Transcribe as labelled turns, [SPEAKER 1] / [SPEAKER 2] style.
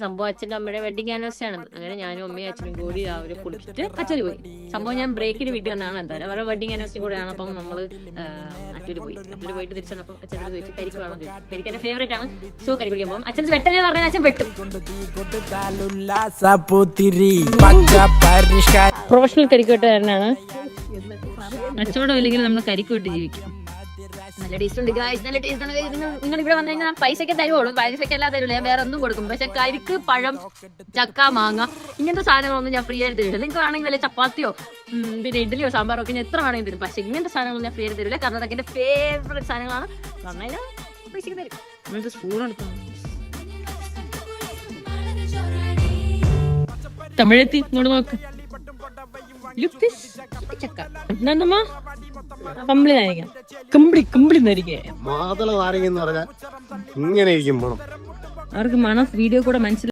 [SPEAKER 1] സംഭവം അച്ഛൻ്റെ അമ്മയുടെ വെഡിങ് ആനിവേഴ്സറി ആണ്. അങ്ങനെ ഞാനും അമ്മയും അച്ഛനും കൂടി രാവിലെ കുളിച്ചിട്ട് അച്ഛന് പോയി. സംഭവം ഞാൻ ബ്രേക്കിന് വീട്ടിൽ വന്നാണ് എന്തായാലും അവരുടെ വെഡിങ് ആനിവേഴ്സറി കൂടെയാണ്. അപ്പം നമ്മൾ അറ്റൂര് പോയിട്ട് തിരിച്ചു വന്നപ്പോൾ അച്ഛനോട് ചോദിച്ചു കരിക്ക് വേണം. കരിക്ക് എൻ്റെ ഫേവറേറ്റ് ആണ്. സോ കരിക്ക് പിടിക്കാൻ പോകും. അച്ഛൻ വെട്ടനെന്ന് പറഞ്ഞാൽ അച്ഛൻ വെട്ടും. പ്രൊഫഷണൽ കരിക്ക് വെട്ടുകാരനാണ്. അച്ചോടെ ഇല്ലെങ്കിൽ നമ്മൾ കരിക്ക് വിട്ട് ജീവിക്കും. നല്ല ടേസ്റ്റ് ഉണ്ട് ഗായ്സ്, നല്ല ടേസ്റ്റ് ആണ്. നിങ്ങൾ ഇവിടെ വന്നു കഴിഞ്ഞാൽ പൈസയ്ക്ക് തരുവുള്ളൂ, പൈസയ്ക്ക് എല്ലാം തരില്ല, ഞാൻ വേറെ ഒന്നും കൊടുക്കും. പക്ഷെ കരിക്ക്, പഴം, ചക്ക, മാങ്ങ ഇങ്ങനത്തെ സാധനങ്ങളൊന്നും ഞാൻ ഫ്രീ ആയിട്ട് തരില്ല. നിങ്ങൾക്ക് വേണമെങ്കിൽ വല്ല ചപ്പാത്തിയോ പിന്നെ ഇഡ്ഡലിയോ സാമ്പാറോ ഒക്കെ ഞാൻ എത്ര വേണമെങ്കിൽ തരും. പക്ഷെ ഇങ്ങനത്തെ സാധനങ്ങൾ ഞാൻ ഫ്രീ ആയിട്ട് തരില്ല. കാരണം അതൊക്കെ എൻ്റെ ഫേവറേറ്റ് സാധനങ്ങളാണ്. പറഞ്ഞാൽ പൈസയ്ക്ക് തരും. അങ്ങനത്തെ സ്പൂൺ എടുക്കണം. തമിഴെത്തി ഇങ്ങോട്ട് നോക്ക്.
[SPEAKER 2] മാതള നാരങ്ങ എന്ന് പറഞ്ഞാൽ ഇങ്ങനെ ഇരിക്കും മണം.
[SPEAKER 1] അവർക്ക് മണം വീഡിയോ കൂടെ മനസ്സിലായി.